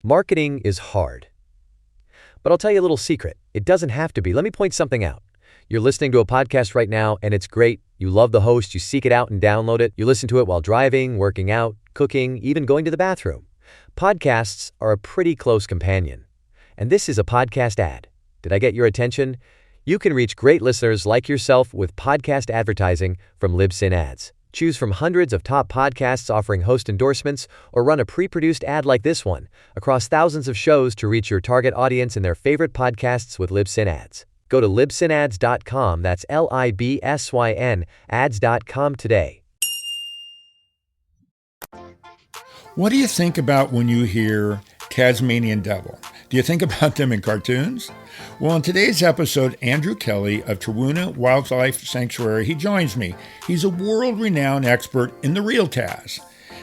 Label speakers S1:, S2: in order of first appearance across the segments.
S1: Marketing is hard. But I'll tell you a little secret. It doesn't have to be. Let me point something out. You're listening to a podcast right now, and it's great. You love the host. You seek it out and download it. You listen to it while driving, working out, cooking, even going to the bathroom. Podcasts are a pretty close companion. And this is a podcast ad. Did I get your attention? You can reach great listeners like yourself with podcast advertising from Libsyn Ads. Choose from hundreds of top podcasts offering host endorsements, or run a pre-produced ad like this one across thousands of shows to reach your target audience and their favorite podcasts with Libsyn Ads. Go to libsynads.com, that's Libsyn, ads.com today.
S2: What do you think about when you hear Tasmanian devil? Do you think about them in cartoons? Well, in today's episode, Androo Kelly of Trowunna Wildlife Sanctuary, he joins me. He's a world-renowned expert in the real Tas.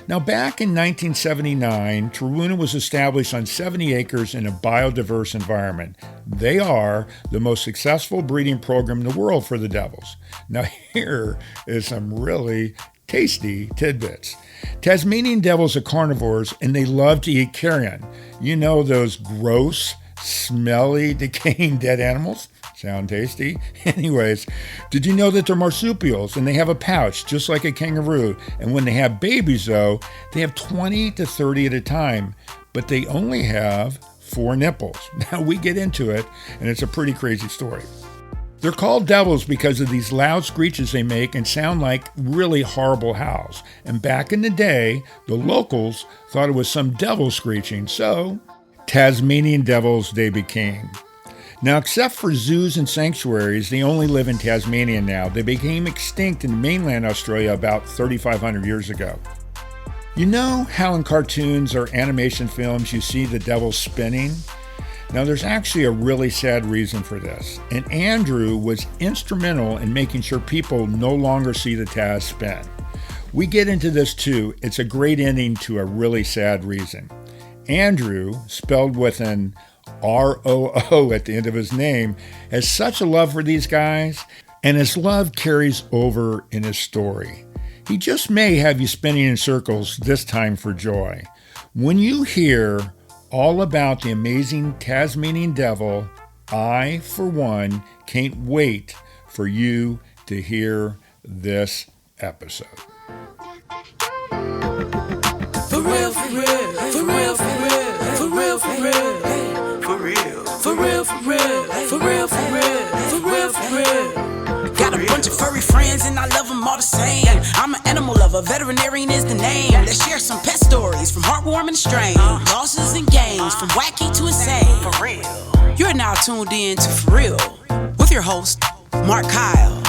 S2: Now, back in 1979, Trowunna was established on 70 acres in a biodiverse environment. They are the most successful breeding program in the world for the devils. Now, here is some really tasty tidbits. Tasmanian devils are carnivores, and they love to eat carrion. You know, those gross, smelly, decaying dead animals? Sound tasty? Anyways, did you know that they're marsupials and they have a pouch just like a kangaroo? And when they have babies, though, they have 20 to 30 at a time, but they only have 4 nipples. Now, we get into it, and it's a pretty crazy story. They're called devils because of these loud screeches they make and sound like really horrible howls. And back in the day, the locals thought it was some devil screeching, so Tasmanian devils they became. Now, except for zoos and sanctuaries, they only live in Tasmania now. They became extinct in mainland Australia about 3,500 years ago. You know how in cartoons or animation films you see the devil spinning? Now, there's actually a really sad reason for this, and Androo was instrumental in making sure people no longer see the Tas spin. We get into this too. It's a great ending to a really sad reason. Androo, spelled with an R-O-O at the end of his name, has such a love for these guys, and his love carries over in his story. He just may have you spinning in circles, this time for joy. When you hear all about the amazing Tasmanian devil, I, for one, can't wait for you to hear this episode.
S3: For real, for real, for real, for real, for real, for real, for real, for real, for real, for real, for real, for real, for real. Got a bunch of furry friends and I love them all the same. I'm an animal lover, veterinarian is the name. Let's share some pet stories from heartwarming to strange, losses and gains, from wacky to insane. For real. You're now tuned in to For Real with your host, Mark Kyle.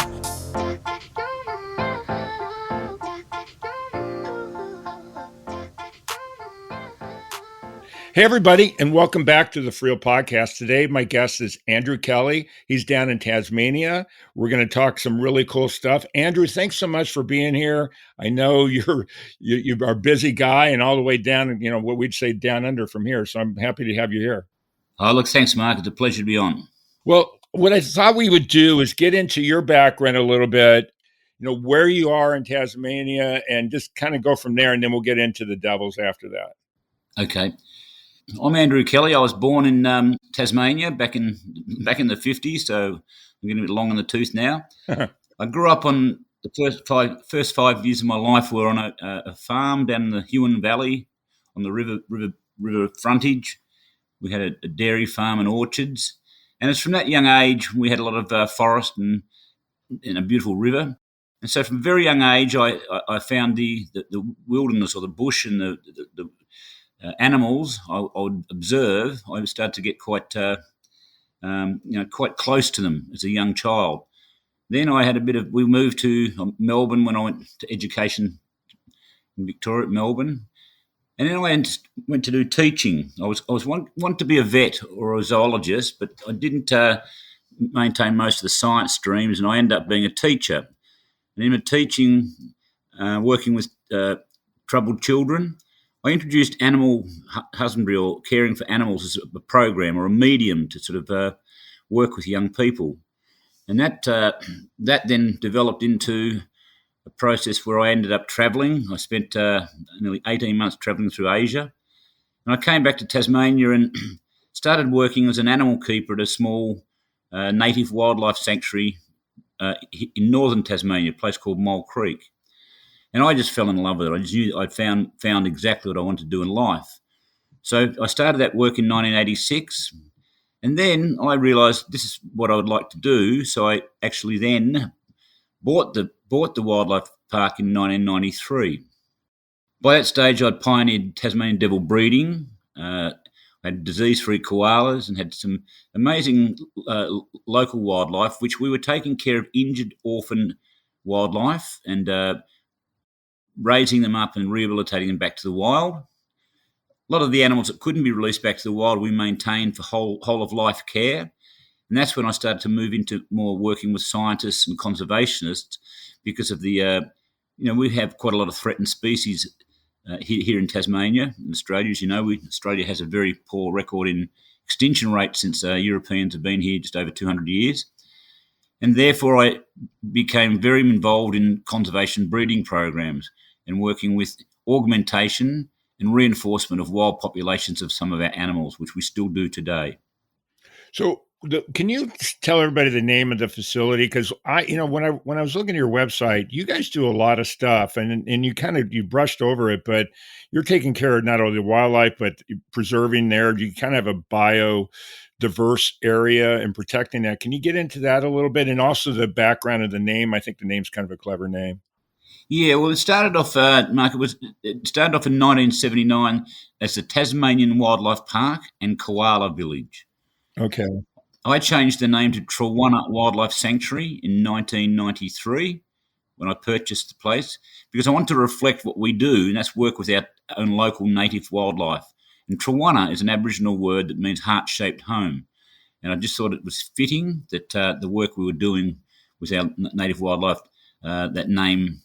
S2: Hey, everybody, and welcome back to the For Real Podcast. Today, my guest is Androo Kelly. He's down in Tasmania. We're going to talk some really cool stuff. Androo, thanks so much for being here. I know you are a busy guy and all the way down, you know, what we'd say down under from here. So I'm happy to have you here.
S4: Oh, look, thanks, Mark. It's a pleasure to be on.
S2: Well, what I thought we would do is get into your background a little bit, you know, where you are in Tasmania, and just kind of go from there, and then we'll get into the devils after that.
S4: Okay. I'm Androo Kelly. I was born in Tasmania back in the 50s, so I'm getting a bit long in the tooth now. I grew up on the first 5 years of my life were on a farm down in the Huon Valley on the river frontage. We had a dairy farm and orchards, and it's from that young age we had a lot of forest and a beautiful river. And so from a very young age, I found the wilderness or the bush and the animals I would observe. I started to get quite close to them as a young child. Then I had we moved to Melbourne when I went to education in Victoria at Melbourne. And then I went to do teaching. I was wanted to be a vet or a zoologist, but I didn't maintain most of the science streams, and I ended up being a teacher. And in my teaching, working with troubled children, I introduced animal husbandry or caring for animals as a program or a medium to sort of work with young people. And that then developed into a process where I ended up travelling. I spent nearly 18 months travelling through Asia. And I came back to Tasmania and started working as an animal keeper at a small native wildlife sanctuary in northern Tasmania, a place called Mole Creek. And I just fell in love with it. I just knew I'd found exactly what I wanted to do in life. So I started that work in 1986, and then I realised this is what I would like to do. So I actually then bought the wildlife park in 1993. By that stage, I'd pioneered Tasmanian devil breeding, had disease-free koalas, and had some amazing local wildlife, which we were taking care of injured orphan wildlife and raising them up and rehabilitating them back to the wild. A lot of the animals that couldn't be released back to the wild we maintained for whole of life care. And that's when I started to move into more working with scientists and conservationists because of the, we have quite a lot of threatened species here in Tasmania, in Australia. As you know, Australia has a very poor record in extinction rate since Europeans have been here just over 200 years. And therefore I became very involved in conservation breeding programs and working with augmentation and reinforcement of wild populations of some of our animals, which we still do today.
S2: So, can you tell everybody the name of the facility? Because when I was looking at your website, you guys do a lot of stuff, and you brushed over it, but you're taking care of not only the wildlife but preserving there. You kind of have a biodiverse area and protecting that. Can you get into that a little bit, and also the background of the name? I think the name's kind of a clever name.
S4: Yeah, well, it started off, Mark. It started off in 1979 as the Tasmanian Wildlife Park and Koala Village.
S2: Okay.
S4: I changed the name to Trowunna Wildlife Sanctuary in 1993 when I purchased the place because I want to reflect what we do, and that's work with our own local native wildlife. And Trowunna is an Aboriginal word that means heart-shaped home. And I just thought it was fitting that the work we were doing with our native wildlife, that name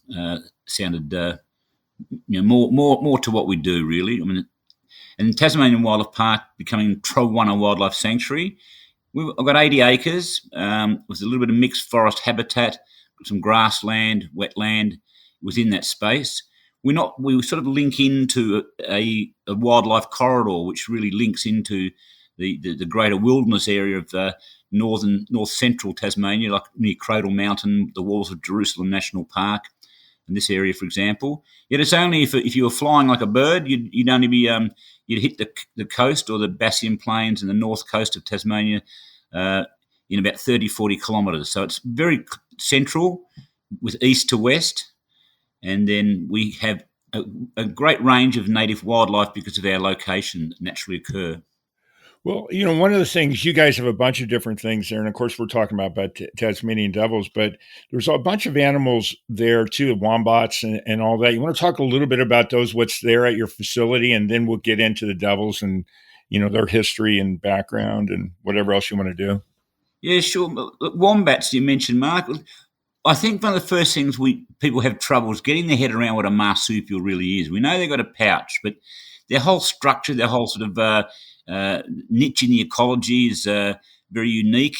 S4: sounded more to what we do, really. I mean, and Tasmanian Wildlife Park becoming Trowunna Wildlife Sanctuary. I've got 80 acres with a little bit of mixed forest habitat, some grassland, wetland within that space. We sort of link into a wildlife corridor, which really links into the greater wilderness area of north central Tasmania, like near Cradle Mountain, the Walls of Jerusalem National Park, in this area, for example. Yet it's only if you were flying like a bird, you'd only be you'd hit the coast or the Bassian Plains and the north coast of Tasmania in about 30, 40 kilometres. So it's very central with east to west. And then we have a great range of native wildlife because of our location that naturally occur.
S2: Well, one of the things, you guys have a bunch of different things there. And of course, we're talking about Tasmanian devils, but there's a bunch of animals there too, the wombats and all that. You want to talk a little bit about those, what's there at your facility, and then we'll get into the devils and, their history and background and whatever else you want to do.
S4: Yeah, sure. Look, wombats, you mentioned, Mark. I think one of the first things people have trouble is getting their head around what a marsupial really is. We know they've got a pouch, but their whole structure, their whole sort of niche in the ecology is very unique.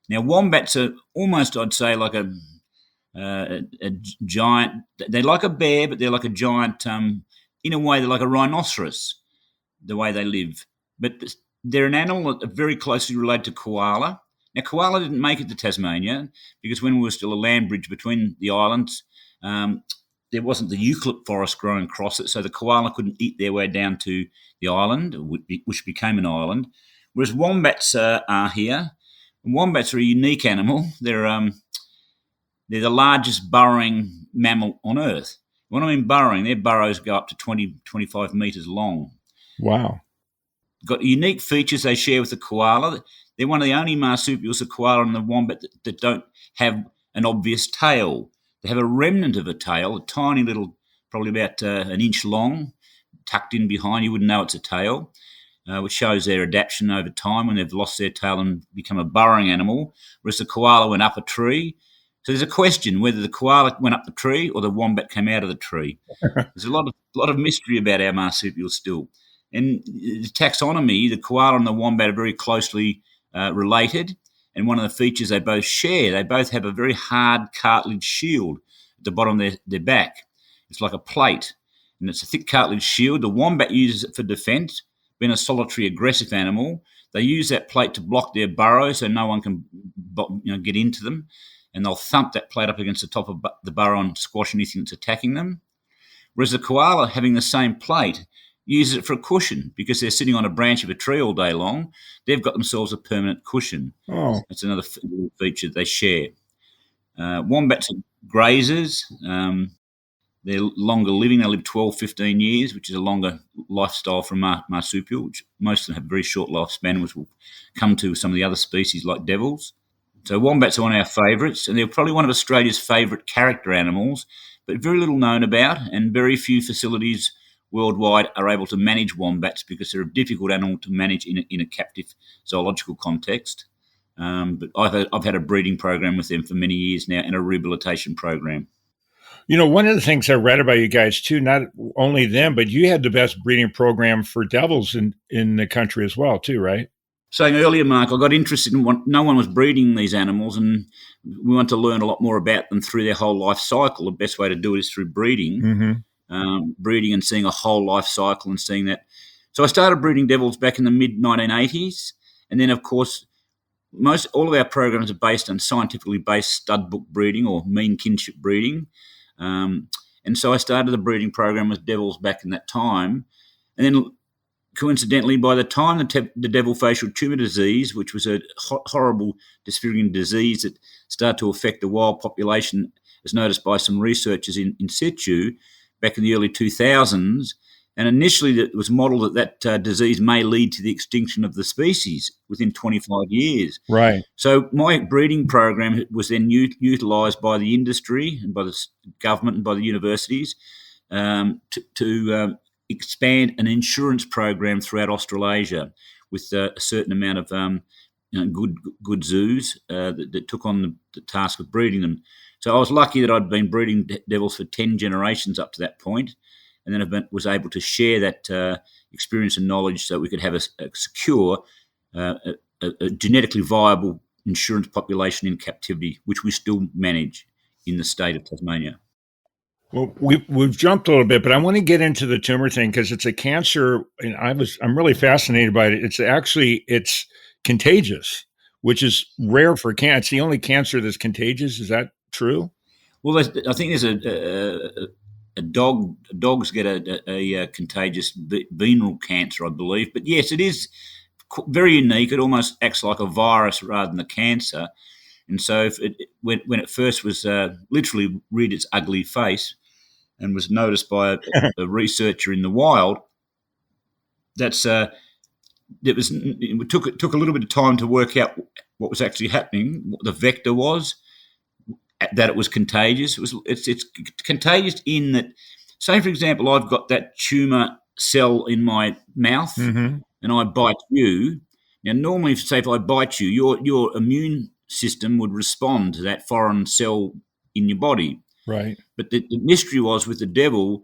S4: Now, wombats are almost, I'd say, like a giant. They're like a bear, but they're like a giant. In a way, they're like a rhinoceros, the way they live. But they're an animal that are very closely related to koala. Now, koala didn't make it to Tasmania because when we were still a land bridge between the islands, there wasn't the eucalypt forest growing across it, so the koala couldn't eat their way down to the island, which became an island. Whereas wombats are here. And wombats are a unique animal. They're the largest burrowing mammal on Earth. When I mean burrowing, their burrows go up to 20, 25 metres long.
S2: Wow.
S4: Got unique features they share with the koala. They're one of the only marsupials, the koala and the wombat, that don't have an obvious tail. They have a remnant of a tail, a tiny little, probably about an inch long, tucked in behind. You wouldn't know it's a tail, which shows their adaptation over time when they've lost their tail and become a burrowing animal, whereas the koala went up a tree. So there's a question whether the koala went up the tree or the wombat came out of the tree. There's a lot of mystery about our marsupials still. And the taxonomy, the koala and the wombat are very closely related. And one of the features they both share, they both have a very hard cartilage shield at the bottom of their back. It's like a plate, and it's a thick cartilage shield. The wombat uses it for defence, being a solitary aggressive animal, they use that plate to block their burrow so no one can get into them, and they'll thump that plate up against the top of the burrow and squash anything that's attacking them. Whereas the koala, having the same plate, uses it for a cushion because they're sitting on a branch of a tree all day long. They've got themselves a permanent cushion.
S2: Oh.
S4: That's another feature they share. Wombats are grazers. They're longer living. They live 12, 15 years, which is a longer lifestyle for a marsupial, which most of them have very short lifespan, which will come to some of the other species like devils. So wombats are one of our favourites, and they're probably one of Australia's favourite character animals, but very little known about, and very few facilities worldwide are able to manage wombats because they're a difficult animal to manage in a captive zoological context. But I've had a breeding program with them for many years now and a rehabilitation program.
S2: One of the things I read about you guys too, not only them, but you had the best breeding program for devils in the country as well too, right?
S4: Saying earlier, Mark, I got interested in no one was breeding these animals, and we want to learn a lot more about them through their whole life cycle. The best way to do it is through breeding, breeding and seeing a whole life cycle and seeing that. So I started breeding devils back in the mid-1980s, and then, of course, all of our programs are based on scientifically based stud book breeding or mean kinship breeding. And so I started the breeding program with devils back in that time. And then coincidentally, by the time the devil facial tumor disease, which was a horrible disfiguring disease that started to affect the wild population, as noticed by some researchers in situ back in the early 2000s, and initially it was modelled that disease may lead to the extinction of the species within 25 years.
S2: Right.
S4: So my breeding program was then utilised by the industry and by the government and by the universities to expand an insurance program throughout Australasia with a certain amount of good zoos that took on the task of breeding them. So I was lucky that I'd been breeding devils for 10 generations up to that point, and then was able to share that experience and knowledge so we could have a secure, a genetically viable insurance population in captivity, which we still manage in the state of Tasmania.
S2: Well, we've jumped a little bit, but I want to get into the tumor thing because it's a cancer, and I'm really fascinated by it. It's contagious, which is rare for cancer. It's the only cancer that's contagious. Is that true?
S4: Well, I think there's dogs get a contagious venereal cancer, I believe. But yes, it is very unique. It almost acts like a virus rather than a cancer. And so when it first was literally reared its ugly face and was noticed by a researcher in the wild, it took a little bit of time to work out what was actually happening, what the vector was, that it was contagious. It's contagious in that, say for example, I've got that tumor cell in my mouth and I bite you. Now normally, say if I bite you, your immune system would respond to that foreign cell in your body.
S2: Right.
S4: But the mystery was with the devil,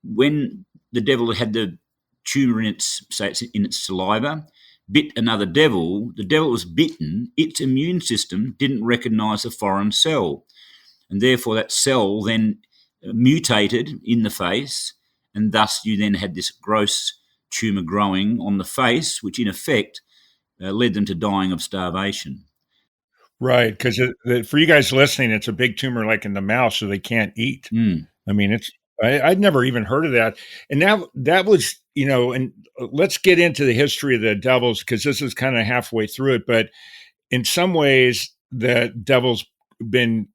S4: when the devil had the tumor in its saliva, bit another devil, the devil was bitten, its immune system didn't recognize the foreign cell. And therefore that cell then mutated in the face, and thus you then had this gross tumor growing on the face, which in effect led them to dying of starvation.
S2: Right, because for you guys listening, it's a big tumor like in the mouth, so they can't eat. I mean, I'd never even heard of that. And that was, and let's get into the history of the devils, because this is kind of halfway through it. But in some ways, the devil's been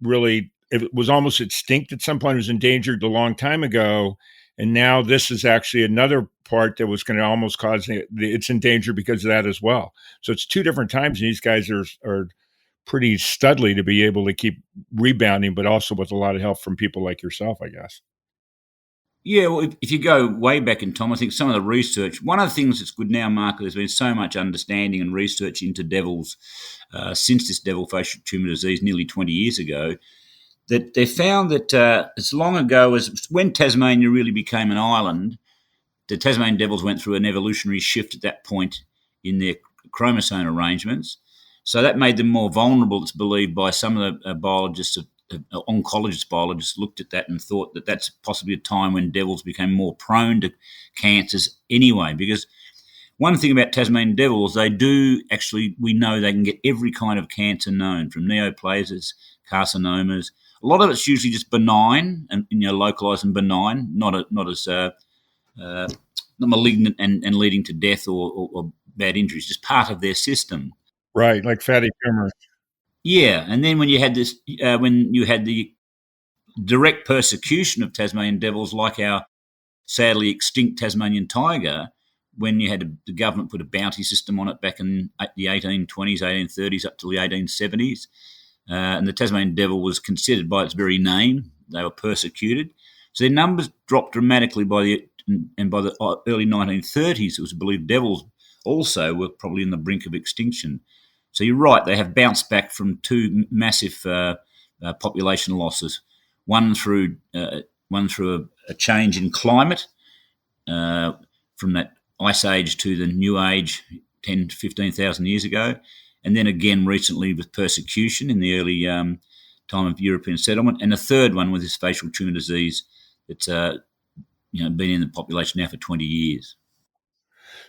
S2: it was almost extinct at some point. It was endangered a long time ago. And now this is actually another part that was going to almost cause it's endangered because of that as well. So it's two different times. And these guys are pretty studly to be able to keep rebounding, but also with a lot of help from people like yourself, I guess.
S4: Yeah, well, if you go way back in time, I think some of the research, one of the things that's good now, Mark, there's been so much understanding and research into devils since this devil facial tumor disease nearly 20 years ago, that they found that as long ago as when Tasmania really became an island, the Tasmanian devils went through an evolutionary shift at that point in their chromosome arrangements. So that made them more vulnerable, it's believed by some of the biologists, biologists looked at that and thought that that's possibly a time when devils became more prone to cancers anyway, because One thing about Tasmanian devils, they do actually, we know they can get every kind of cancer known, from neoplasms, carcinomas. A lot of it's usually just benign and localized and benign, not as malignant and leading to death or bad injuries, just part of their system.
S2: Right, like fatty tumors.
S4: Yeah, and then when you had the direct persecution of Tasmanian devils, like our sadly extinct Tasmanian tiger, when you had the government put a bounty system on it back in the 1820s, 1830s, up to the 1870s, and the Tasmanian devil was considered by its very name. They were persecuted. So their numbers dropped dramatically by the early 1930s. It was believed devils also were probably in the brink of extinction. So you're right, they have bounced back from two massive population losses, one through a change in climate from that ice age to the new age 10 to 15,000 years ago, and then again recently with persecution in the early time of European settlement, and a third one with this facial tumour disease that's been in the population now for 20 years.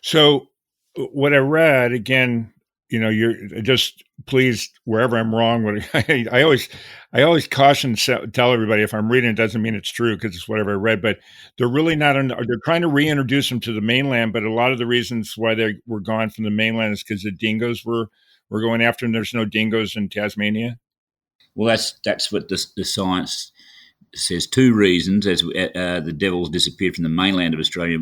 S2: So what I read, again, you're just, please, wherever I'm wrong, I always caution, tell everybody, if I'm reading it doesn't mean it's true, because it's whatever I read, but they're really not, they're trying to reintroduce them to the mainland, but a lot of the reasons why they were gone from the mainland is because the dingoes were going after them. There's no dingoes in Tasmania.
S4: Well, that's what the science says. Two reasons as the devils disappeared from the mainland of Australia.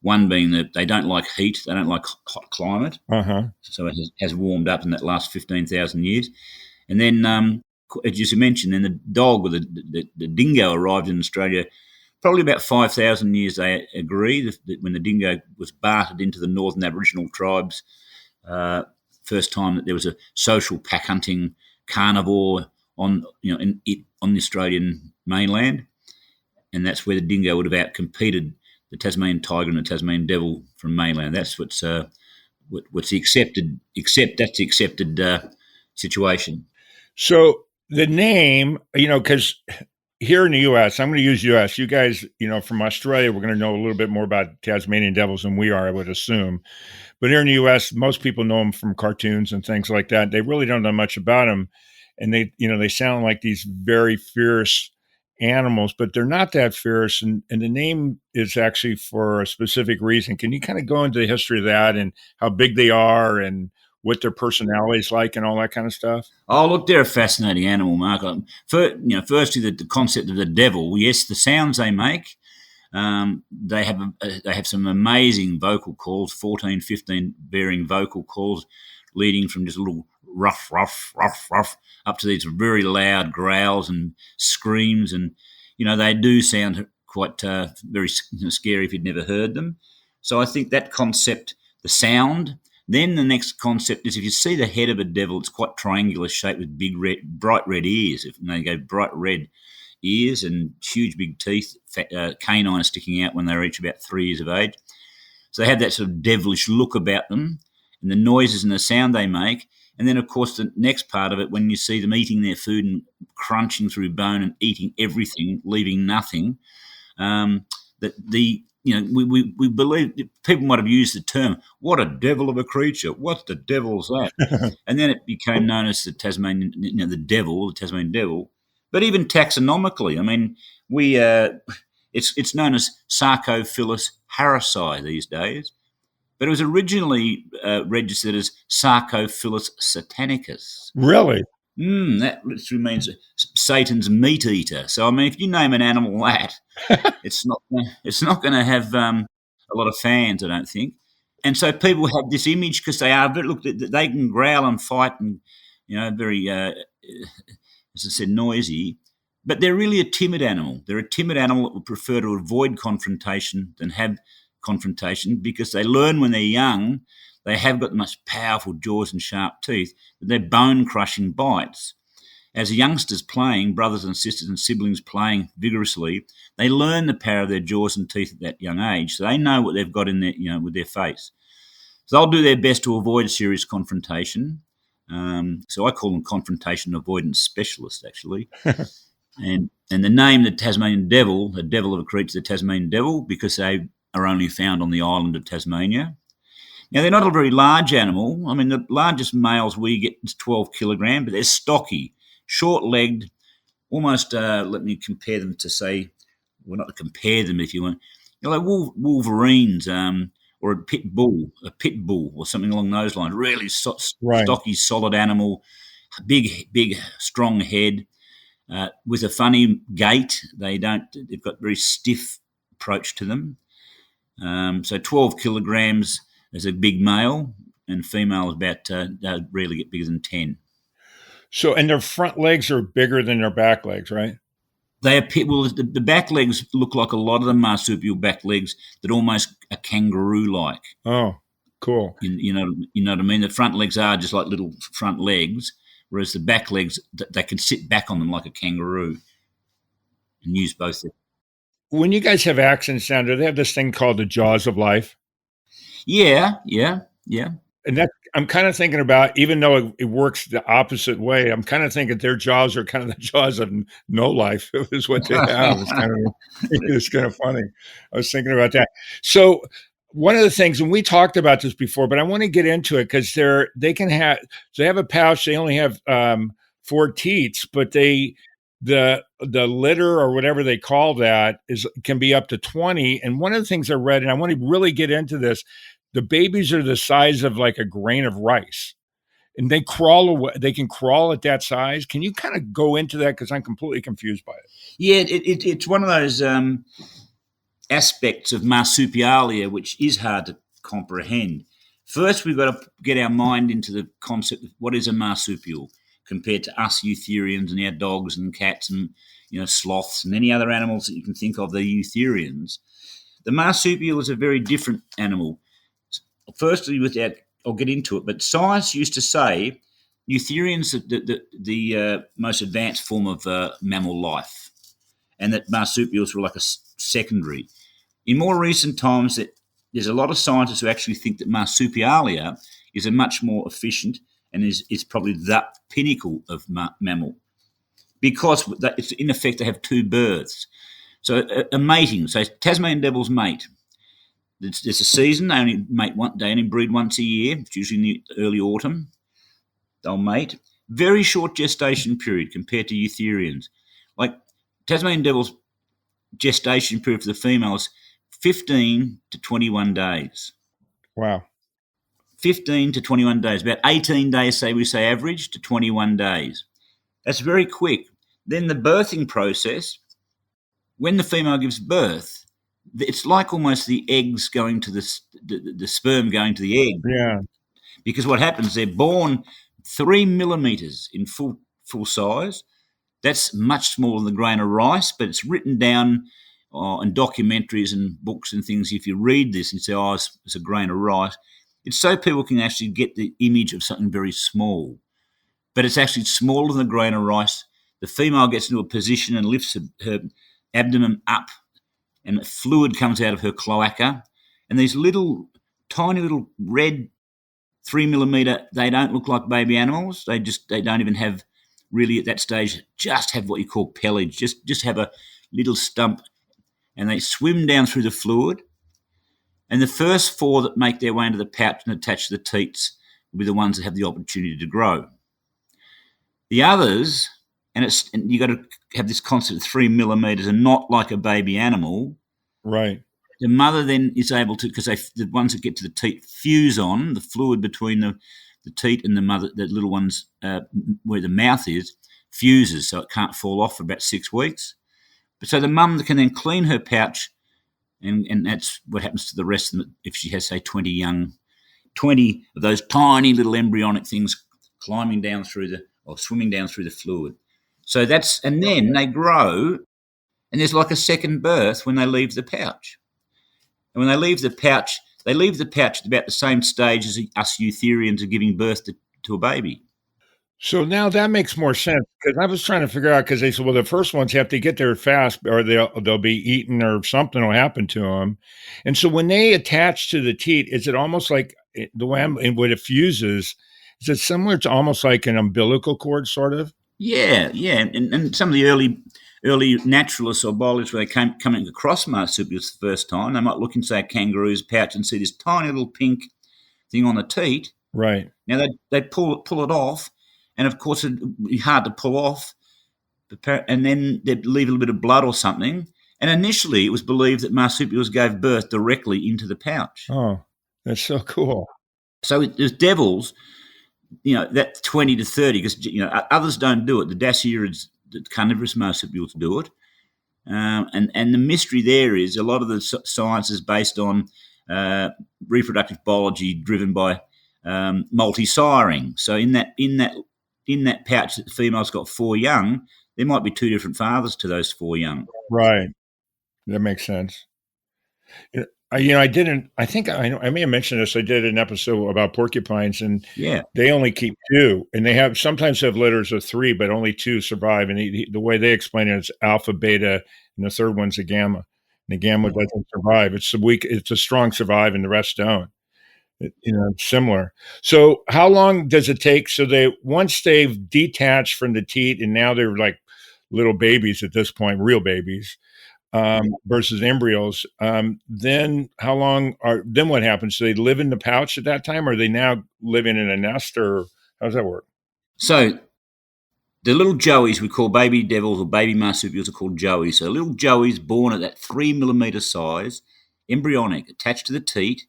S4: One being that they don't like heat, they don't like hot climate, so it has warmed up in that last 15,000 years. And then, as you mentioned, then the dog or the dingo arrived in Australia probably about 5,000 years, they agree, that when the dingo was bartered into the northern Aboriginal tribes, first time that there was a social pack hunting carnivore on the Australian mainland, and that's where the dingo would have outcompeted the Tasmanian tiger and the Tasmanian devil from mainland. That's what's the accepted situation.
S2: So the name, because here in the U.S., I'm going to use U.S. You guys, from Australia, we're going to know a little bit more about Tasmanian devils than we are, I would assume. But here in the U.S., most people know them from cartoons and things like that. They really don't know much about them, and they sound like these very fierce animals, but they're not that fierce, and the name is actually for a specific reason. Can you kind of go into the history of that and how big they are and what their personality is like and all that kind of stuff?
S4: Oh, look, they're a fascinating animal, Mark. Firstly, the concept of the devil. Yes, the sounds they make. They have some amazing vocal calls, 14, 15 varying vocal calls, leading from just a little ruff, ruff, ruff, ruff, up to these very loud growls and screams. And, they do sound quite very scary if you'd never heard them. So I think that concept, the sound. Then the next concept is, if you see the head of a devil, it's quite triangular shaped with big bright red ears. They go bright red ears and huge big teeth, canines sticking out when they're each about 3 years of age. So they have that sort of devilish look about them, and the noises and the sound they make. And then, of course, the next part of it, when you see them eating their food and crunching through bone and eating everything, leaving nothing, we believe people might have used the term, what a devil of a creature, what the devil's that? And then it became known as the Tasmanian, the Tasmanian devil. But even taxonomically, it's known as Sarcophilus harrisi these days. But it was originally registered as Sarcophilus satanicus.
S2: Really?
S4: That literally means Satan's meat eater. So, if you name an animal that, it's not going to have a lot of fans, I don't think. And so people have this image because they can growl and fight and, very, as I said, noisy. But they're really a timid animal. They're a timid animal that would prefer to avoid confrontation than have confrontation, because they learn when they're young they have got the most powerful jaws and sharp teeth, but they're bone-crushing bites. As youngsters playing, brothers and sisters and siblings playing vigorously, they learn the power of their jaws and teeth at that young age, so they know what they've got in their, with their face. So they'll do their best to avoid serious confrontation. So I call them confrontation avoidance specialists, actually. And the name, the Tasmanian devil, the devil of a creature, the Tasmanian devil, because they are only found on the island of Tasmania. Now, they're not a very large animal. I mean, the largest males we get is 12 kilogram, but they're stocky, short-legged, almost, let me compare them to say, well, not to compare them if you want, like wolverines or a pit bull or something along those lines. Really
S2: Right.
S4: stocky, solid animal, big, strong head with a funny gait. They've got very stiff approach to them. So 12 kilograms is a big male, and female is about, they rarely get bigger than 10.
S2: So, and their front legs are bigger than their back legs, right?
S4: They appear, well, the back legs look like a lot of the marsupial back legs that almost are kangaroo-like.
S2: Oh, cool.
S4: You know what I mean? The front legs are just like little front legs, whereas the back legs, they can sit back on them like a kangaroo and use both.
S2: When you guys have accidents down there, they have this thing called the jaws of life.
S4: Yeah.
S2: And that I'm kind of thinking about, even though it works the opposite way, I'm kind of thinking their jaws are kind of the jaws of no life is what they have. It's kind of funny. I was thinking about that. So one of the things, and we talked about this before, but I want to get into it because they have a pouch. They only have 4 teats, but the litter or whatever they call that can be up to 20. And one of the things I read, and I want to really get into this, the babies are the size of like a grain of rice, and they crawl away. They can crawl at that size. Can you kind of go into that? Because I'm completely confused by it.
S4: Yeah, it's one of those aspects of marsupialia which is hard to comprehend. First, we've got to get our mind into the concept of what is a marsupial compared to us eutherians and our dogs and cats and sloths and any other animals that you can think of. The eutherians. The marsupial is a very different animal. Firstly, I'll get into it, but science used to say eutherians are the most advanced form of mammal life, and that marsupials were like a secondary. In more recent times, there's a lot of scientists who actually think that marsupialia is a much more efficient and is probably the pinnacle of mammal, because it's in effect they have 2 births. So a mating, so Tasmanian devils mate. There's a season. They only mate they only breed once a year. It's usually in the early autumn. They'll mate. Very short gestation period compared to eutherians. Like Tasmanian devils, gestation period for the females, 15 to 21 days.
S2: Wow.
S4: 15 to 21 days. About 18 days, we say average, to 21 days. That's very quick. Then the birthing process, when the female gives birth, it's like almost the eggs going to the sperm going to the egg.
S2: Yeah.
S4: Because what happens, they're born 3 millimeters in full size. That's much smaller than a grain of rice, but it's written down in documentaries and books and things. If you read this and say, it's a grain of rice, it's so people can actually get the image of something very small. But it's actually smaller than a grain of rice. The female gets into a position and lifts her abdomen up, and fluid comes out of her cloaca, and these tiny little red 3 millimeter, they don't look like baby animals. They don't even have really at that stage, just have what you call pelage, just have a little stump, and they swim down through the fluid. And the first 4 that make their way into the pouch and attach to the teats will be the ones that have the opportunity to grow. The others, and you got to have this concept of 3 millimeters and not like a baby animal.
S2: Right.
S4: The mother then is able to, because the ones that get to the teat fuse on the fluid between the teat and the mother, the little ones where the mouth is, fuses, so it can't fall off for about 6 weeks. But so the mum can then clean her pouch, and that's what happens to the rest of them if she has, say, 20 of those tiny little embryonic things climbing down or swimming down through the fluid. So and then they grow, and there's like a second birth when they leave the pouch. And when they leave the pouch at about the same stage as us eutherians are giving birth to a baby.
S2: So now that makes more sense, because I was trying to figure out, because they said, well, the first ones have to get there fast or they'll be eaten or something will happen to them. And so when they attach to the teat, is it almost like the way when it fuses, is it similar to almost like an umbilical cord sort of?
S4: Yeah. And some of the early naturalists or biologists, where they coming across marsupials for the first time, they might look inside a kangaroo's pouch and see this tiny little pink thing on the teat.
S2: Right.
S4: Now they pull it off, and of course it'd be hard to pull off. And then they'd leave a little bit of blood or something. And initially, it was believed that marsupials gave birth directly into the pouch.
S2: Oh, that's so cool.
S4: So there's devils, that 20 to 30, because others don't do it. The dasyurids, the carnivorous marsupials do it. And the mystery there is a lot of the science is based on reproductive biology driven by multi-siring. So in that pouch that the female's got 4 young, there might be 2 different fathers to those 4 young.
S2: Right. That makes sense. I may have mentioned this. I did an episode about porcupines, and they only keep 2, and they sometimes have litters of 3, but only 2 survive. And the way they explain it is alpha, beta, and the third one's a gamma. And the gamma doesn't survive. It's a strong survive, and the rest don't. Similar. So how long does it take? So once they've detached from the teat, and now they're like little babies at this point, real babies, versus embryos. Then what happens? Do they live in the pouch at that time, or are they now living in a nest, or how does that work?
S4: So the little joeys we call baby devils, or baby marsupials are called joeys. So little joeys born at that 3 millimeter size, embryonic, attached to the teat,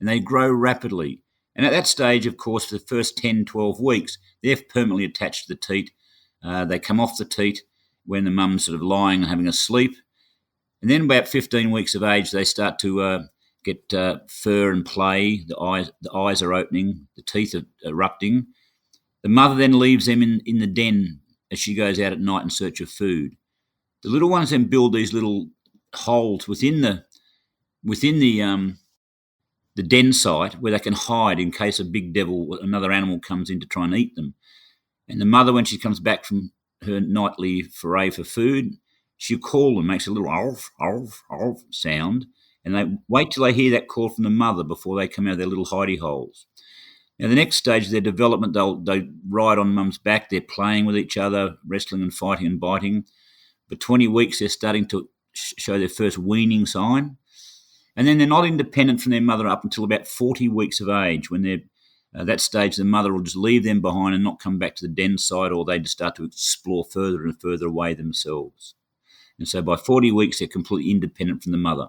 S4: and they grow rapidly. And at that stage, of course, for the first 10, 12 weeks, they're permanently attached to the teat. They come off the teat when the mum's sort of lying and having a sleep. And then about 15 weeks of age, they start to get fur and play. The eyes are opening, the teeth are erupting. The mother then leaves them in the den as she goes out at night in search of food. The little ones then build these little holes within the den site where they can hide in case a big devil, another animal, comes in to try and eat them. And the mother, when she comes back from her nightly foray for food, she'll call them, makes a little arf, arf, arf sound, and they wait till they hear that call from the mother before they come out of their little hidey holes. Now, the next stage of their development, they ride on mum's back, they're playing with each other, wrestling and fighting and biting. But 20 weeks, they're starting to show their first weaning sign. And then they're not independent from their mother up until about 40 weeks of age, when they're at that stage, the mother will just leave them behind and not come back to the den site, or they just start to explore further and further away themselves. And so by 40 weeks, they're completely independent from the mother.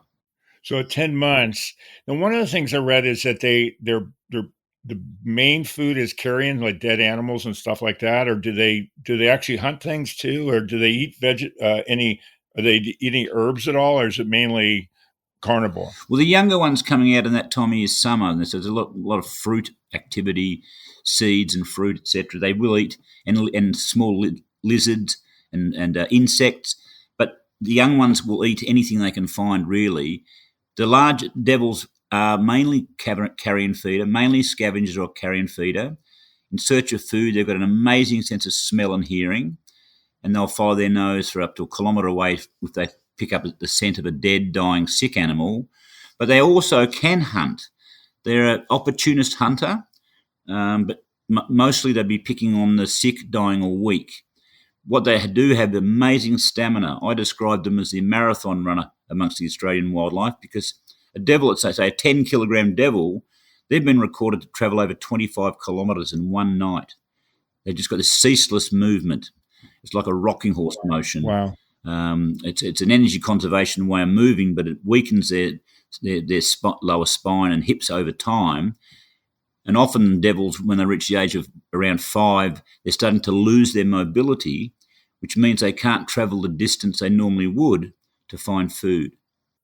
S2: So at 10 months, and one of the things I read is that the main food is carrion, like dead animals and stuff like that, or do they actually hunt things too, or do they eat are they eating herbs at all, or is it mainly carnivore?
S4: Well, the younger ones coming out in that time of year is summer, and so there's a lot of fruit activity, seeds and fruit, etc. They will eat and small lizards and insects, but the young ones will eat anything they can find, really. The large devils are mainly carrion feeder, mainly scavengers or carrion feeder. In search of food, they've got an amazing sense of smell and hearing, and they'll follow their nose for up to a kilometre away if they pick up the scent of a dead, dying, sick animal. But they also can hunt. They're an opportunist hunter, but mostly they'll be picking on the sick, dying, or weak. What they do have amazing stamina. I describe them as the marathon runner amongst the Australian wildlife, because a devil, let's say a 10-kilogram devil, they've been recorded to travel over 25 kilometres in one night. They've just got this ceaseless movement. It's like a rocking horse motion.
S2: Wow.
S4: It's an energy conservation way of moving, but it weakens their lower spine and hips over time. And often devils, when they reach the age of around 5, they're starting to lose their mobility, which means they can't travel the distance they normally would to find food.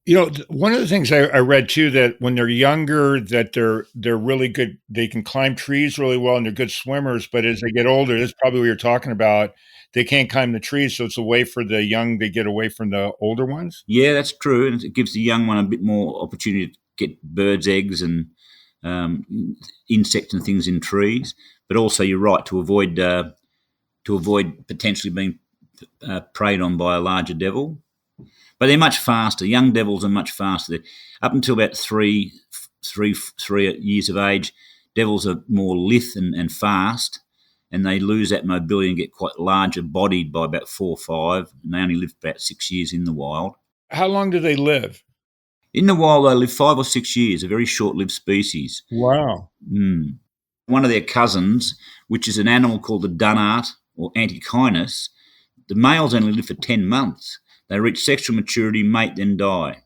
S2: One of the things I read too, that when they're younger, that they're really good. They can climb trees really well, and they're good swimmers. But as they get older, that's probably what you're talking about. They can't climb the trees, so it's a way for the young to get away from the older ones.
S4: Yeah, that's true, and it gives the young one a bit more opportunity to get birds' eggs and insects and things in trees. But also, you're right, to avoid potentially being preyed on by a larger devil. But they're much faster. Young devils are much faster. Up until about 3 years of age, devils are more lithe and fast, and they lose that mobility and get quite larger bodied by about 4 or 5, and they only live about 6 years in the wild.
S2: How long do they live?
S4: In the wild, they live 5 or 6 years, a very short-lived species.
S2: Wow.
S4: One of their cousins, which is an animal called the dunnart or Antechinus, the males only live for 10 months. They reach sexual maturity, mate, then die.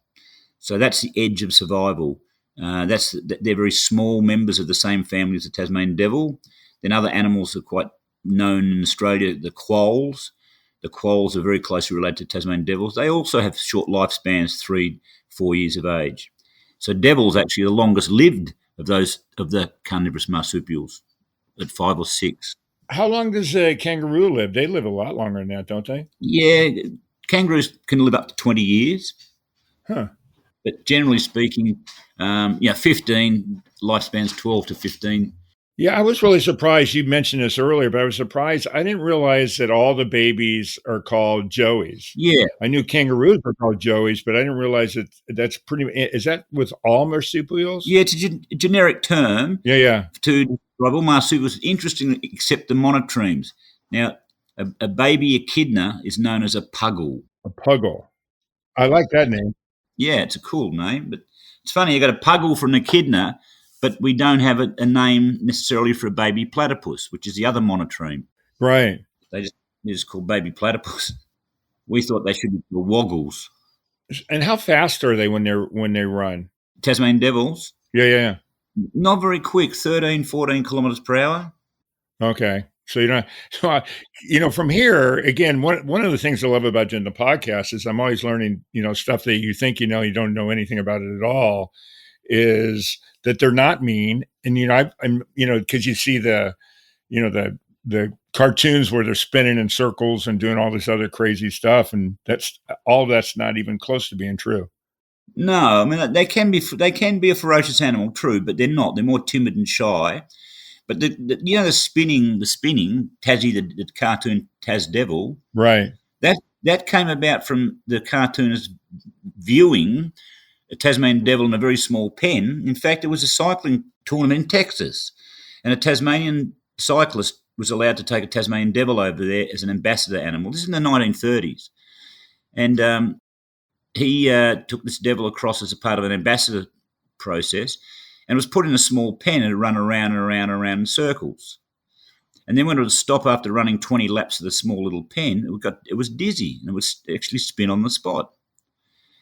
S4: So that's the edge of survival. They're very small members of the same family as the Tasmanian devil. Then other animals are quite known in Australia, the quolls. The quolls are very closely related to Tasmanian devils. They also have short lifespans, 3-4 years of age. So devils actually are the longest lived of the carnivorous marsupials at 5 or 6.
S2: How long does a kangaroo live? They live a lot longer than that, don't they?
S4: Yeah, kangaroos can live up to 20 years.
S2: Huh.
S4: But generally speaking, 15, lifespans 12 to 15.
S2: Yeah, I was really surprised. You mentioned this earlier, but I was surprised. I didn't realize that all the babies are called joeys.
S4: Yeah.
S2: I knew kangaroos were called joeys, but I didn't realize that that's pretty. Is that with all marsupials?
S4: Yeah, it's a generic term.
S2: Yeah.
S4: To describe all marsupials, interestingly, except the monotremes. Now, a baby echidna is known as a puggle.
S2: A puggle. I like that name.
S4: Yeah, it's a cool name, but it's funny. You got a puggle for an echidna, but we don't have a name necessarily for a baby platypus, which is the other monotreme.
S2: Right.
S4: They're just called baby platypus. We thought they should be called woggles.
S2: And how fast are they when they run?
S4: Tasmanian devils?
S2: Yeah.
S4: Not very quick, 13, 14 kilometres per hour.
S2: Okay. So from here, again, one of the things I love about doing the podcast is I'm always learning, stuff that you think you don't know anything about it at all, is that they're not mean. And, because you see the cartoons where they're spinning in circles and doing all this other crazy stuff. And that's not even close to being true.
S4: No, I mean, they can be a ferocious animal, true, but they're not. They're more timid and shy. But the spinning Tassie, the cartoon Tas Devil,
S2: right?
S4: That came about from the cartoonist viewing a Tasmanian devil in a very small pen. In fact, it was a cycling tournament in Texas, and a Tasmanian cyclist was allowed to take a Tasmanian devil over there as an ambassador animal. This is in the 1930s, and he took this devil across as a part of an ambassador process, and was put in a small pen and run around and around and around in circles. And then when it would stop after running 20 laps of the small little pen, it was dizzy and it would actually spin on the spot.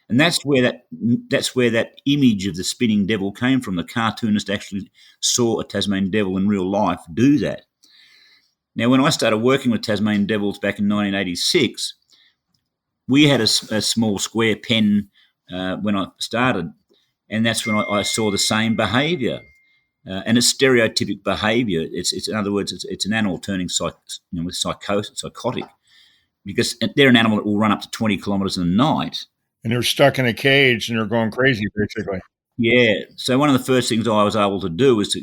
S4: And that's where that image of the spinning devil came from. The cartoonist actually saw a Tasmanian devil in real life do that. Now, when I started working with Tasmanian devils back in 1986, we had a small square pen when I started. And that's when I saw the same behaviour, and it's stereotypic behaviour. It's in other words, it's an animal turning psychotic, because they're an animal that will run up to 20 kilometres in a night,
S2: and they're stuck in a cage and they're going crazy, basically.
S4: Yeah. So one of the first things I was able to do was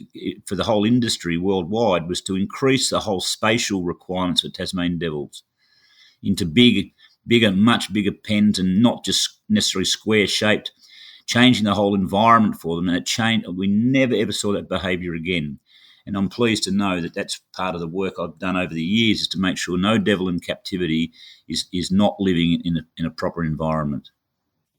S4: for the whole industry worldwide was to increase the whole spatial requirements for Tasmanian devils into bigger, much bigger pens, and not just necessarily square shaped. Changing the whole environment for them, and it changed. We never ever saw that behaviour again, and I'm pleased to know that that's part of the work I've done over the years, is to make sure no devil in captivity is not living in a proper environment.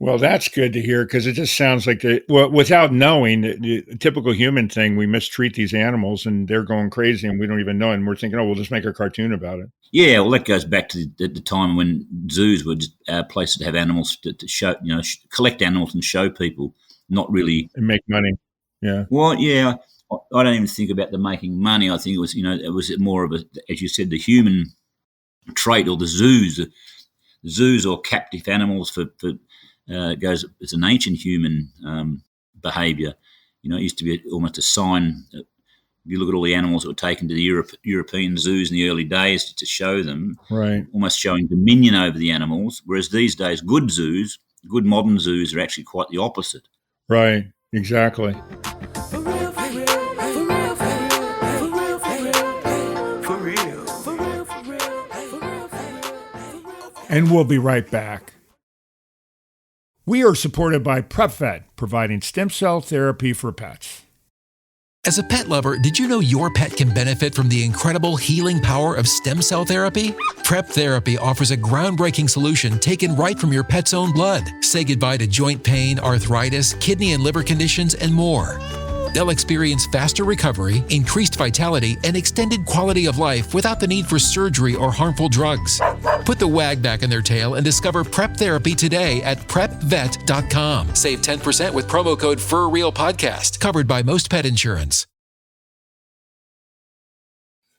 S2: Well, that's good to hear, because it just sounds like without knowing, the typical human thing, we mistreat these animals and they're going crazy and we don't even know, and we're thinking, we'll just make a cartoon about it.
S4: Yeah, well, that goes back to the time when zoos were just places to have animals to show, collect animals and show people, not really
S2: and make money. Yeah.
S4: Well, yeah, I don't even think about the making money. I think it was more of as you said, the human trait, or the zoos or captive animals for goes. It's an ancient human behaviour. It used to be almost a sign. If you look at all the animals that were taken to the European zoos in the early days to show them,
S2: right,
S4: almost showing dominion over the animals, whereas these days good modern zoos are actually quite the opposite.
S2: Right, exactly. And we'll be right back. We are supported by PrepVet, providing stem cell therapy for pets.
S5: As a pet lover, did you know your pet can benefit from the incredible healing power of stem cell therapy? Prep Therapy offers a groundbreaking solution taken right from your pet's own blood. Say goodbye to joint pain, arthritis, kidney and liver conditions, and more. They'll experience faster recovery, increased vitality, and extended quality of life without the need for surgery or harmful drugs. Put the wag back in their tail and discover Prep Therapy today at prepvet.com. Save 10% with promo code FurRealPodcast, covered by most pet insurance.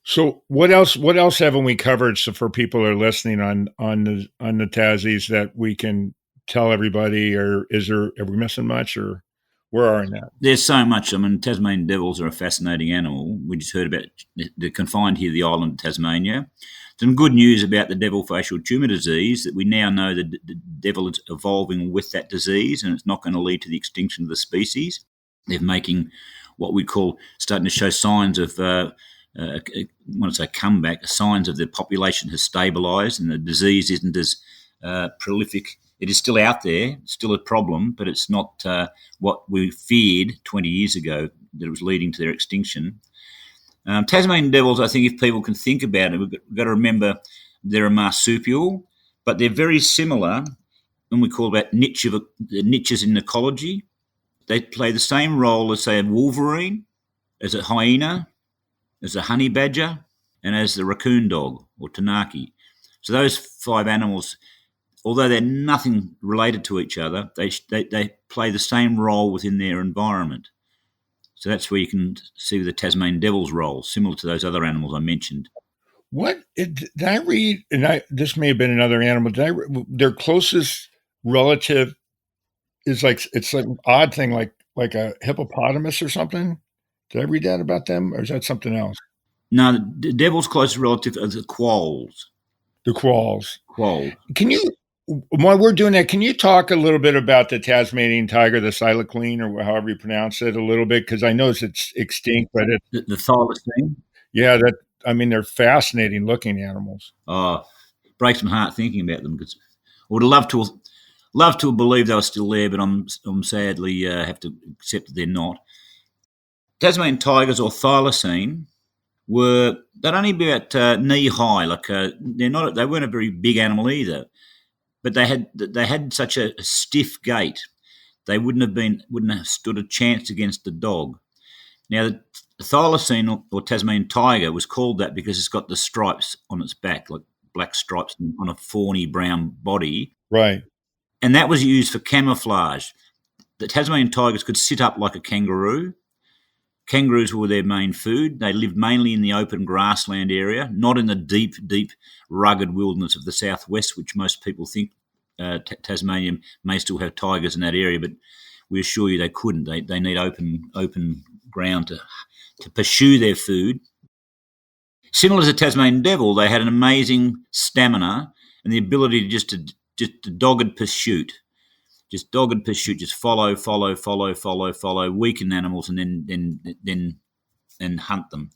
S2: So what else haven't we covered so for people who are listening on the Tassies that we can tell everybody, or are we missing much, or where are we now?
S4: There's so much. I mean, Tasmanian devils are a fascinating animal. We just heard about they're confined here, the island of Tasmania. Some good news about the devil facial tumor disease, that we now know that the devil is evolving with that disease and it's not going to lead to the extinction of the species. They're making what we call, starting to show signs of, I want to say comeback, signs of the population has stabilised and the disease isn't as prolific. It is still out there, still a problem, but it's not what we feared 20 years ago that it was leading to their extinction. Tasmanian devils, I think if people can think about it, we've got to remember they're a marsupial, but they're very similar when we call that niches in ecology. They play the same role as, say, a wolverine, as a hyena, as a honey badger, and as the raccoon dog or tanaki. So those 5 animals, although they're nothing related to each other, they play the same role within their environment. So that's where you can see the Tasmanian devil's role, similar to those other animals I mentioned.
S2: Did I read, and this may have been another animal, their closest relative is it's like an odd thing, like a hippopotamus or something? Did I read that about them, or is that something else?
S4: No, the devil's closest relative are the quolls.
S2: The quolls.
S4: Quoll.
S2: Can you, while we're doing that, can you talk a little bit about the Tasmanian tiger, the thylacine, or however you pronounce it, a little bit? Because I know it's extinct, but
S4: The thylacine?
S2: Yeah, they're fascinating looking animals.
S4: Breaks my heart thinking about them, because I would love to believe they were still there, but I'm sadly have to accept that they're not. Tasmanian tigers, or thylacine, they'd only be about knee high. They weren't a very big animal either. But they had such a stiff gait, they wouldn't have stood a chance against the dog. Now, the thylacine or Tasmanian tiger was called that because it's got the stripes on its back, like black stripes on a fawny brown body.
S2: Right.
S4: And that was used for camouflage. The Tasmanian tigers could sit up like a kangaroo. Kangaroos were their main food. They lived mainly in the open grassland area, not in the deep, deep, rugged wilderness of the southwest, which most people think Tasmania may still have tigers in that area, but we assure you they couldn't. They need open ground to pursue their food. Similar to the Tasmanian devil, they had an amazing stamina and the ability to just dogged pursuit. Just dogged pursuit, just follow, weaken animals and then hunt them.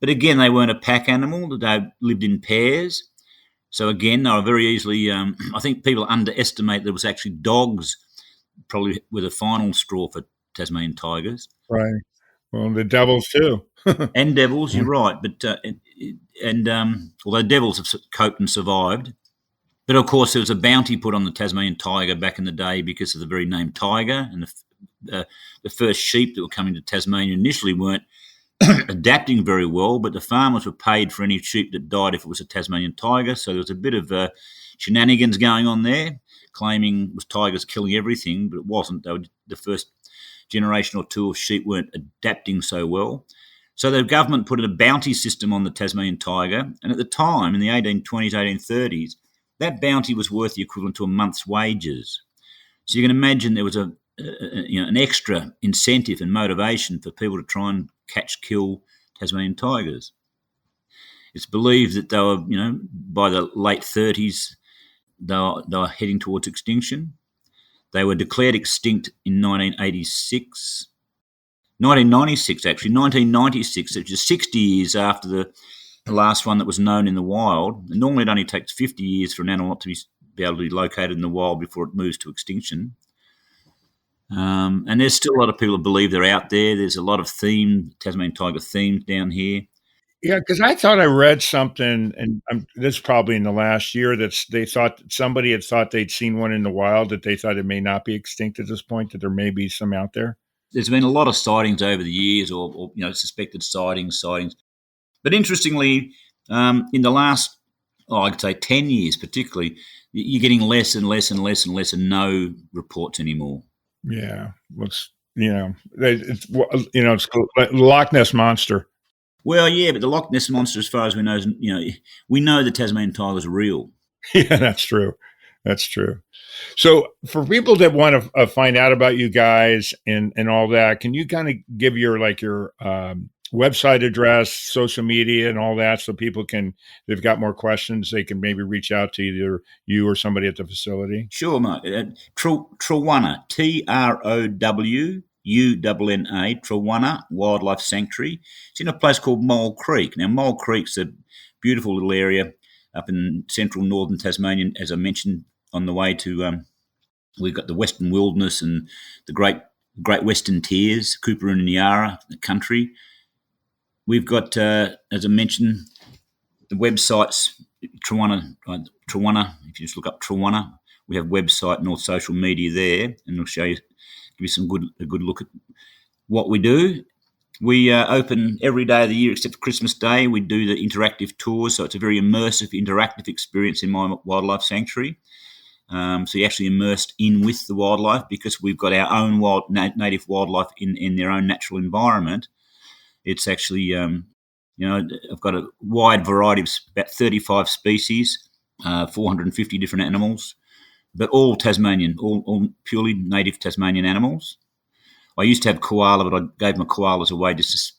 S4: But again, they weren't a pack animal. They lived in pairs. So again, they were very easily, I think people underestimate there was actually dogs probably were the final straw for Tasmanian tigers.
S2: Right. Well, the devils too.
S4: And devils, you're right. But although devils have coped and survived, but of course, there was a bounty put on the Tasmanian tiger back in the day because of the very name tiger. And the first sheep that were coming to Tasmania initially weren't adapting very well, but the farmers were paid for any sheep that died if it was a Tasmanian tiger. So there was a bit of shenanigans going on there, claiming it was tigers killing everything, but it wasn't. They were the first generation or two of sheep weren't adapting so well. So the government put a bounty system on the Tasmanian tiger. And at the time, in the 1820s, 1830s, that bounty was worth the equivalent to a month's wages. So you can imagine there was an extra incentive and motivation for people to try and kill Tasmanian tigers. It's believed that they were, by the late 30s, they were heading towards extinction. They were declared extinct in 1996. 1996, actually, 1996, which is 60 years after the last one that was known in the wild. And normally it only takes 50 years for an animal not to be able to be located in the wild before it moves to extinction. And there's still a lot of people that believe they're out there. There's a lot of Tasmanian tiger themes down here.
S2: Yeah, because I thought I read something, and this is probably in the last year, they thought somebody had thought they'd seen one in the wild, that they thought it may not be extinct at this point, that there may be some out there.
S4: There's been a lot of sightings over the years, or suspected sightings. But interestingly, in the last, I'd say 10 years particularly, you're getting less and less and less and less, and no reports anymore.
S2: Yeah, it's like Loch Ness Monster.
S4: Well, yeah, but the Loch Ness Monster, as far as we know, we know the Tasmanian tiger's real.
S2: Yeah, that's true. That's true. So for people that want to find out about you guys and all that, can you kind of give your website address, social media, and all that, so people they've got more questions, they can maybe reach out to either you or somebody at the facility?
S4: Sure, mate. Trowunna, Trowunna, Trowunna Wildlife Sanctuary. It's in a place called Mole Creek. Now, Mole Creek's a beautiful little area up in central northern Tasmania, as I mentioned, on the way to, we've got the Western Wilderness and the Great Western Tiers, Cooper and Yarra, the country. We've got, as I mentioned, the websites, Trowunna. If you just look up Trowunna, we have website and all social media there, and it'll show you, give you a good look at what we do. We open every day of the year except for Christmas Day. We do the interactive tours, so it's a very immersive, interactive experience in my wildlife sanctuary. So you're actually immersed in with the wildlife, because we've got our own native wildlife in their own natural environment. It's actually, I've got a wide variety of about 35 species, 450 different animals, but all Tasmanian, all purely native Tasmanian animals. I used to have koala, but I gave my koalas away just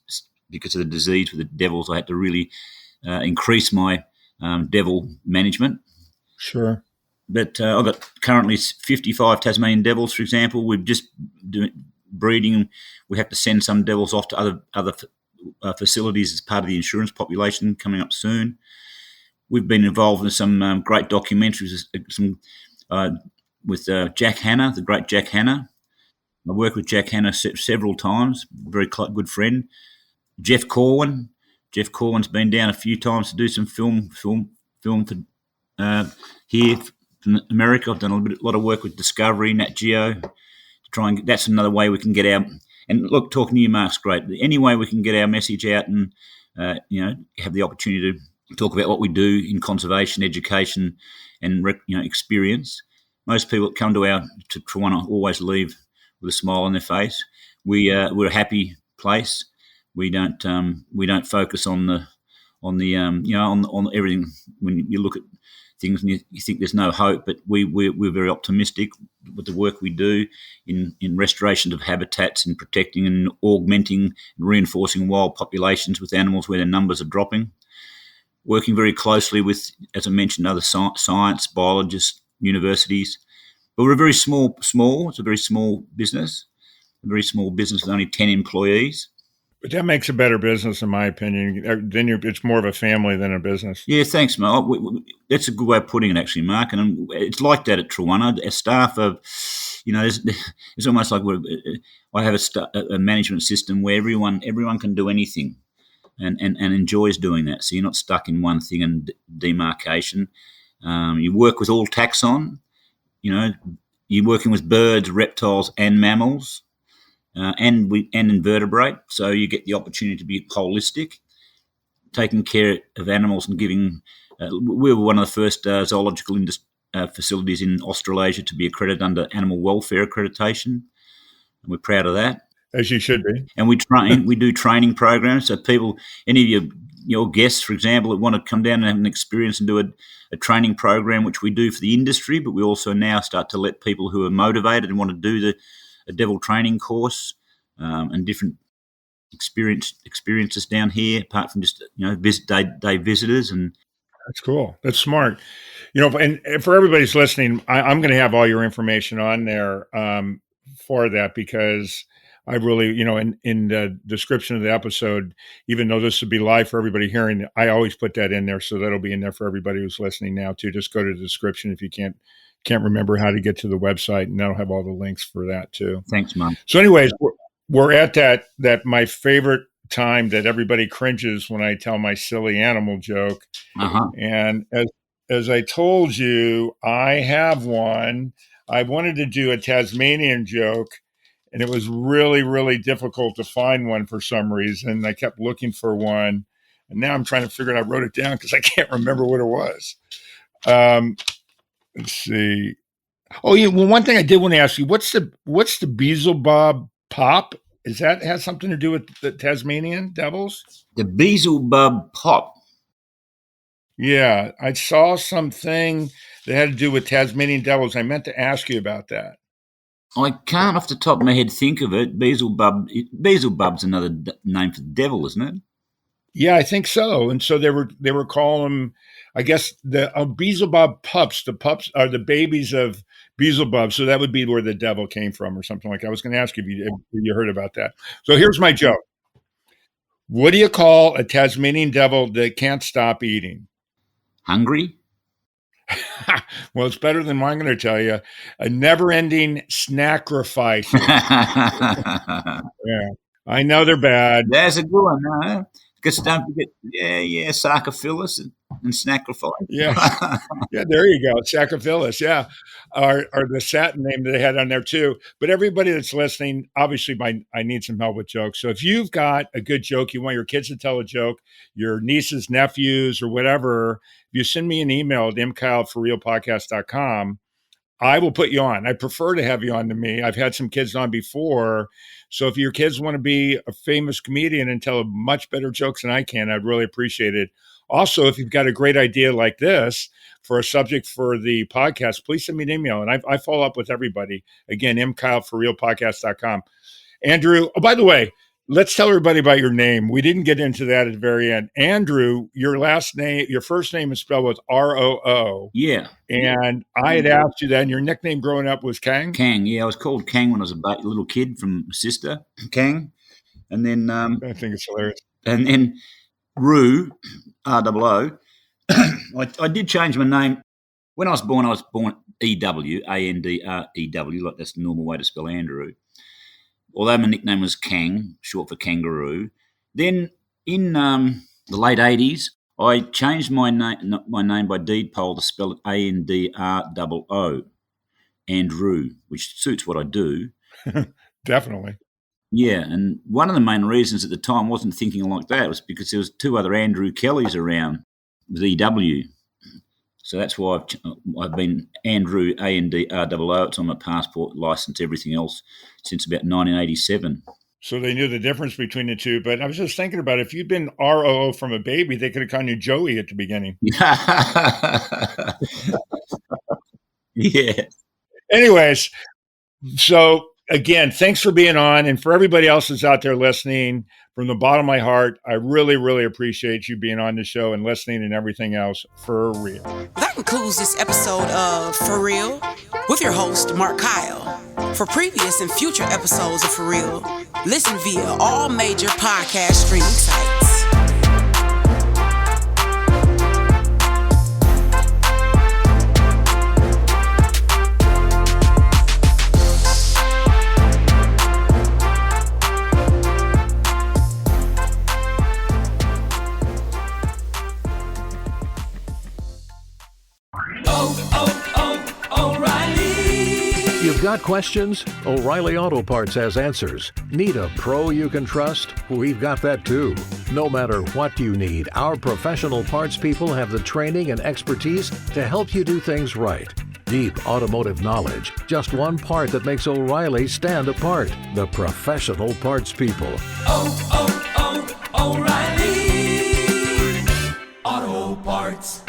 S4: because of the disease with the devils. I had to really increase my devil management.
S2: Sure.
S4: But I've got currently 55 Tasmanian devils, for example. We've just doing breeding. We have to send some devils off to other facilities as part of the insurance population coming up soon. We've been involved in some great documentaries, with Jack Hanna, the great Jack Hanna. I worked with Jack Hanna several times, very good friend. Jeff Corwin. Jeff Corwin's been down a few times to do some film for here from America. I've done a lot of work with Discovery, Nat Geo. That's another way we can get our, and look, talking to you, Mark's great. Any way we can get our message out and have the opportunity to talk about what we do in conservation, education, and experience. Most people that come to Trowunna always leave with a smile on their face. We're a happy place. We don't focus on everything. When you look at things and you think there's no hope, but we're very optimistic with the work we do in restoration of habitats and protecting and augmenting and reinforcing wild populations with animals where their numbers are dropping. Working very closely with, as I mentioned, other science, biologists, universities. But we're a very small. It's a very small business with only 10 employees.
S2: But that makes a better business, in my opinion. Then it's more of a family than a business.
S4: Yeah, thanks, Mark. That's a good way of putting it, actually, Mark. And it's like that at Trowunna. Our staff are, it's almost like I have a management system where everyone can do anything, and enjoys doing that. So you're not stuck in one thing and demarcation. You work with all taxon. You're working with birds, reptiles, and mammals. And invertebrate, so you get the opportunity to be holistic, taking care of animals and giving. We were one of the first zoological facilities in Australasia to be accredited under animal welfare accreditation, and we're proud of that.
S2: As you should be.
S4: And we do training programs, so people, any of your guests, for example, that want to come down and have an experience and do a training program, which we do for the industry, but we also now start to let people who are motivated and want to do a devil training course, and different experiences down here, apart from just day visitors. And
S2: that's cool. That's smart. And for everybody's listening, I'm going to have all your information on there for that, because I really, in the description of the episode, even though this would be live for everybody hearing, I always put that in there, so that'll be in there for everybody who's listening now too. Just go to the description if you can't can't remember how to get to the website, and that'll have all the links for that too.
S4: Thanks, Mum.
S2: So anyways, we're at that my favorite time that everybody cringes when I tell my silly animal joke. And as I told you, I have one. I wanted to do a Tasmanian joke, and it was really, really difficult to find one for some reason. I kept looking for one, and now I'm trying to figure it out. I wrote it down because I can't remember what it was. Let's see. Oh, yeah. Well, one thing I did want to ask you, what's the Beelzebub pop? Is that has something to do with the Tasmanian devils?
S4: The Beelzebub pop.
S2: Yeah, I saw something that had to do with Tasmanian devils. I meant to ask you about that.
S4: I can't off the top of my head think of it. Beelzebub's another name for the devil, isn't it?
S2: Yeah, I think so. And so they were calling them, I guess, the Beelzebub pups. The pups are the babies of Beelzebub. So that would be where the devil came from or something like that. I was going to ask you if you heard about that. So here's my joke. What do you call a Tasmanian devil that can't stop eating?
S4: Hungry?
S2: Well, it's better than what I'm going to tell you. A never-ending snacrifice. Yeah, I know they're bad.
S4: That's a good one, huh? Because don't forget, Sarcophilus and Snacrifice.
S2: Yeah, there you go, Sacriphilus. Yeah, or the satin name that they had on there too. But everybody that's listening, obviously, I need some help with jokes. So if you've got a good joke, you want your kids to tell a joke, your nieces, nephews, or whatever, if you send me an email at mkyle@forrealpodcast.com, I will put you on. I prefer to have you on to me. I've had some kids on before. So if your kids want to be a famous comedian and tell much better jokes than I can, I'd really appreciate it. Also, if you've got a great idea like this for a subject for the podcast, please send me an email. And I follow up with everybody. Again, mkyle@forrealpodcast.com. Androo, oh, by the way, let's tell everybody about your name. We didn't get into that at the very end. Androo, your first name is spelled with R-O-O.
S4: Yeah.
S2: And I had asked you that, and your nickname growing up was Kang?
S4: Kang, yeah. I was called Kang when I was a little kid from my sister, Kang. And then...
S2: I think it's hilarious.
S4: And then Roo, R-O-O. I did change my name. When I was born E-W, A-N-D-R-E-W, like that's the normal way to spell Andrew. Although my nickname was Kang, short for kangaroo. Then in the late 80s, I changed my name by deed poll to spell it A-N-D-R-O-O, Androo, which suits what I do.
S2: Definitely.
S4: Yeah, and one of the main reasons at the time I wasn't thinking like that was because there was two other Androo Kellys around with EW. So that's why I've been Androo, A-N-D-R-O-O. It's on my passport, license, everything else since about 1987.
S2: So they knew the difference between the two. But I was just thinking about it. If you'd been R-O-O from a baby, they could have called you Joey at the beginning.
S4: Yeah.
S2: Anyways, so again, thanks for being on. And for everybody else that's out there listening, from the bottom of my heart, I really, really appreciate you being on the show and listening and everything else for real.
S3: That concludes this episode of For Real with your host, Mark Kyle. For previous and future episodes of For Real, listen via all major podcast streaming sites.
S6: You've got questions? O'Reilly Auto Parts has answers. Need a pro you can trust? We've got that too. No matter what you need, our professional parts people have the training and expertise to help you do things right. Deep automotive knowledge, just one part that makes O'Reilly stand apart. The professional parts people.
S3: O'Reilly Auto Parts.